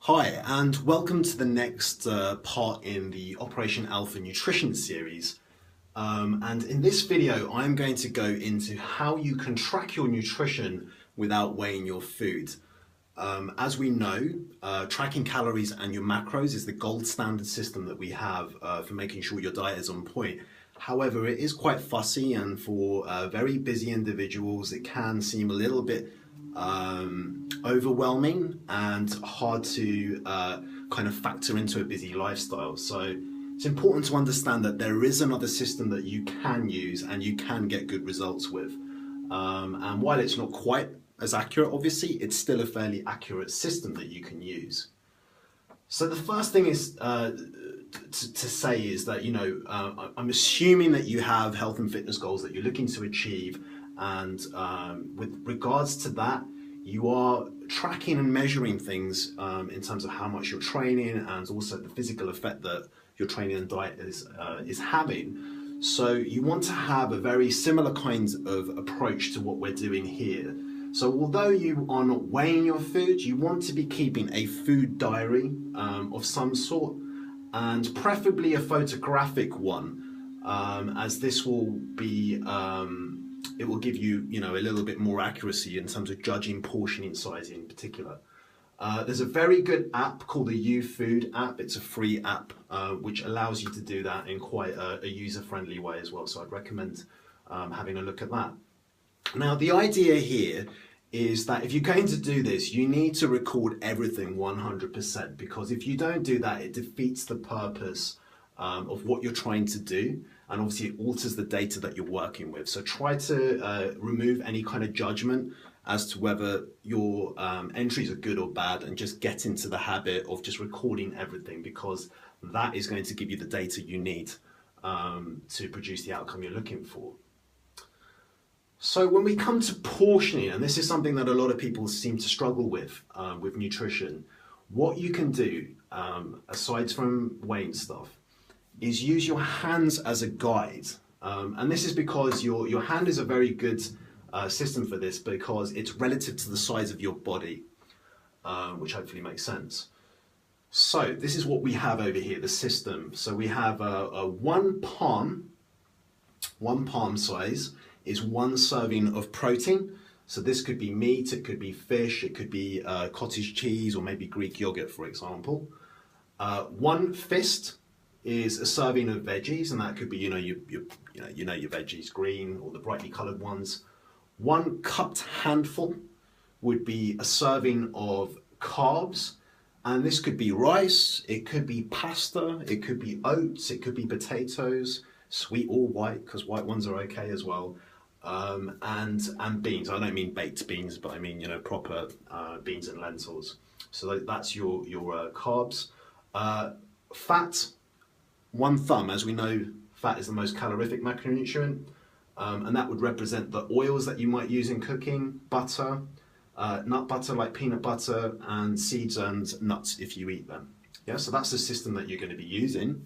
Hi, and welcome to the next part in the Operation Alpha Nutrition series. And in this video, I'm going to go into how you can track your nutrition without weighing your food. As we know, tracking calories and your macros is the gold standard system that we have for making sure your diet is on point. However, it is quite fussy, and for very busy individuals, it can seem a little bit overwhelming and hard to kind of factor into a busy lifestyle. So it's important to understand that there is another system that you can use and you can get good results with. And while it's not quite as accurate, obviously, it's still a fairly accurate system that you can use. So the first thing is to say is that, I'm assuming that you have health and fitness goals that you're looking to achieve. And with regards to that, you are tracking and measuring things in terms of how much you're training and also the physical effect that your training and diet is having. So you want to have a very similar kind of approach to what we're doing here. So although you are not weighing your food, you want to be keeping a food diary of some sort, and preferably a photographic one, as this will be it will give you, a little bit more accuracy in terms of judging portioning size in particular. There's a very good app called the YouFood app. It's a free app which allows you to do that in quite a user-friendly way as well. So I'd recommend having a look at that. Now, the idea here is that if you're going to do this, you need to record everything 100%, because if you don't do that, it defeats the purpose of what you're trying to do, and obviously it alters the data that you're working with. So try to remove any kind of judgment as to whether your entries are good or bad, and just get into the habit of just recording everything, because that is going to give you the data you need to produce the outcome you're looking for. So when we come to portioning, and this is something that a lot of people seem to struggle with nutrition, what you can do, aside from weighing stuff, is use your hands as a guide. And this is because your hand is a very good system for this, because it's relative to the size of your body, which hopefully makes sense. So this is what we have over here, the system. So we have a one palm size is one serving of protein. So this could be meat, it could be fish, it could be cottage cheese, or maybe Greek yogurt, for example. One fist is a serving of veggies, and that could be, your veggies, green or the brightly colored ones. One cupped handful would be a serving of carbs, and this could be rice, it could be pasta, it could be oats, it could be potatoes, sweet or white, because white ones are okay as well. And beans. I don't mean baked beans, but I mean, proper beans and lentils. So that's your carbs. Fat, one thumb. As we know, fat is the most calorific macronutrient, and that would represent the oils that you might use in cooking, butter, nut butter like peanut butter, and seeds and nuts if you eat them. Yeah, so that's the system that you're going to be using.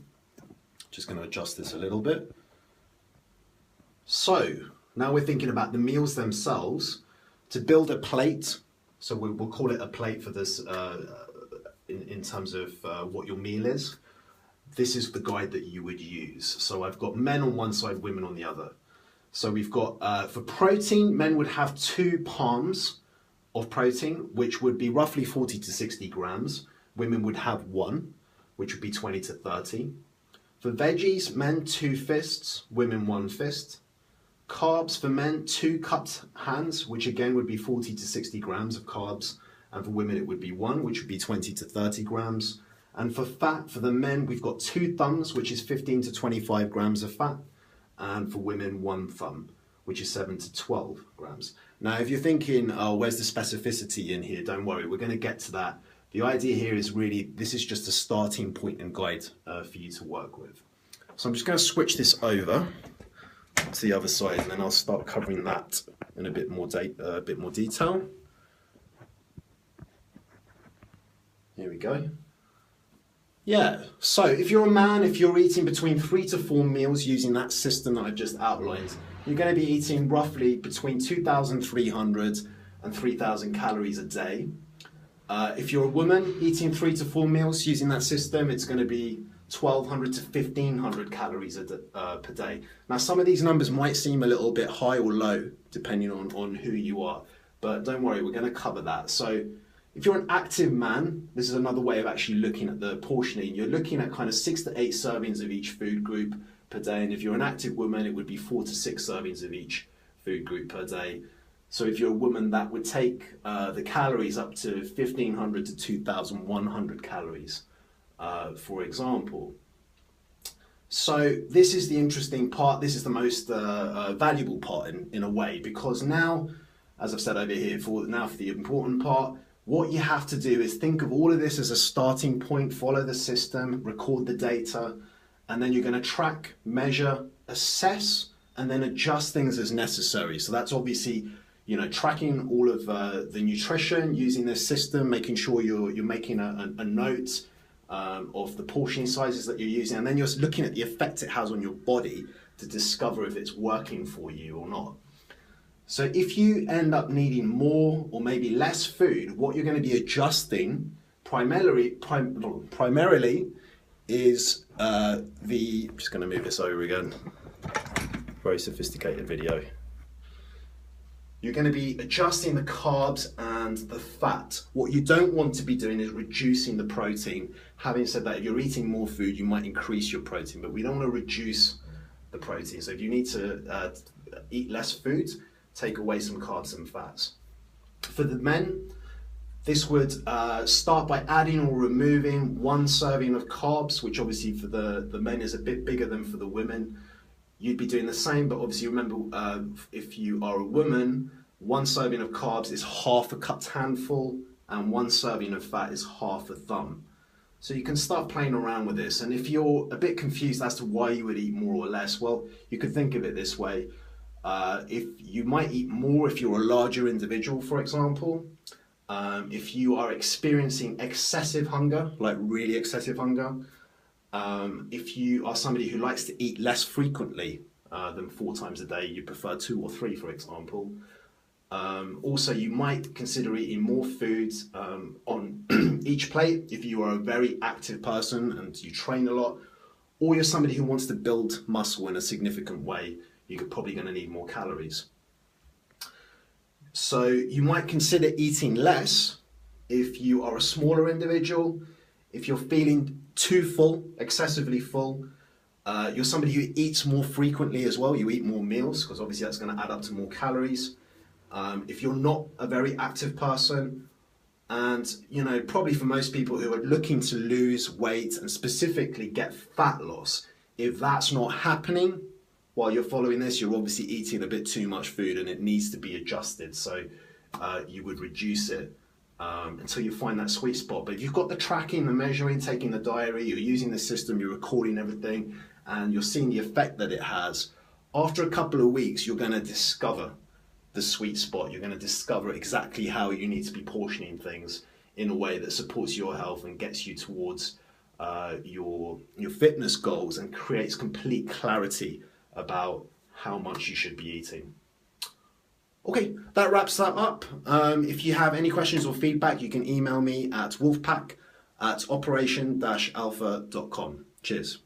Just going to adjust this a little bit. So now we're thinking about the meals themselves. To build a plate, so we'll call it a plate for this in terms of what your meal is. This is the guide that you would use. So I've got men on one side, women on the other. So we've got, for protein, men would have 2 palms of protein, which would be roughly 40 to 60 grams. Women would have 1, which would be 20 to 30. For veggies, men 2 fists, women 1 fist. Carbs for men, 2 cupped hands, which again would be 40 to 60 grams of carbs. And for women, it would be 1, which would be 20 to 30 grams. And for fat, for the men, we've got 2 thumbs, which is 15 to 25 grams of fat. And for women, 1 thumb, which is 7 to 12 grams. Now, if you're thinking, oh, where's the specificity in here? Don't worry, we're going to get to that. The idea here is really, this is just a starting point and guide for you to work with. So I'm just going to switch this over to the other side, and then I'll start covering that in a bit more detail. Here we go. Yeah, so if you're a man, if you're eating between 3 to 4 meals using that system that I've just outlined, you're going to be eating roughly between 2,300 and 3,000 calories a day. If you're a woman eating 3 to 4 meals using that system, it's going to be 1,200 to 1,500 calories per day. Now, some of these numbers might seem a little bit high or low, depending on who you are, but don't worry, we're going to cover that. So if you're an active man, this is another way of actually looking at the portioning. You're looking at kind of 6 to 8 servings of each food group per day, and if you're an active woman, it would be 4 to 6 servings of each food group per day. So if you're a woman, that would take the calories up to 1,500 to 2,100 calories, for example. So this is the interesting part. This is the most valuable part in a way, because now, as I've said over here, for the important part, what you have to do is think of all of this as a starting point, follow the system, record the data, and then you're going to track, measure, assess, and then adjust things as necessary. So that's obviously, you know, tracking all of the nutrition using this system, making sure you're making a note of the portioning sizes that you're using, and then you're looking at the effect it has on your body to discover if it's working for you or not. So if you end up needing more or maybe less food, what you're going to be adjusting primarily is I'm just going to move this over again. Very sophisticated video. You're going to be adjusting the carbs and the fat. What you don't want to be doing is reducing the protein. Having said that, if you're eating more food, you might increase your protein, but we don't want to reduce the protein. So if you need to eat less food, take away some carbs and fats. For the men, this would start by adding or removing 1 serving of carbs, which obviously for the men is a bit bigger than for the women. You'd be doing the same, but obviously remember, if you are a woman, 1 serving of carbs is half a cupped handful, and 1 serving of fat is half a thumb. So you can start playing around with this, and if you're a bit confused as to why you would eat more or less, well, you could think of it this way. If you might eat more if you're a larger individual, for example. If you are experiencing excessive hunger, like really excessive hunger, if you are somebody who likes to eat less frequently than 4 times a day, you prefer 2 or 3, for example. Also, you might consider eating more foods on each plate if you are a very active person and you train a lot, or you're somebody who wants to build muscle in a significant way. You're probably going to need more calories. So you might consider eating less if you are a smaller individual, if you're feeling too full, excessively full. You're somebody who eats more frequently as well. You eat more meals because obviously that's going to add up to more calories. If you're not a very active person, and you know, probably for most people who are looking to lose weight and specifically get fat loss, if that's not happening while you're following this, you're obviously eating a bit too much food and it needs to be adjusted. So you would reduce it until you find that sweet spot. But if you've got the tracking, the measuring, taking the diary, you're using the system, you're recording everything, and you're seeing the effect that it has, after a couple of weeks, you're going to discover the sweet spot. You're going to discover exactly how you need to be portioning things in a way that supports your health and gets you towards your fitness goals and creates complete clarity about how much you should be eating. Okay, that wraps that up. If you have any questions or feedback, you can email me at wolfpack@operation-alpha.com. Cheers.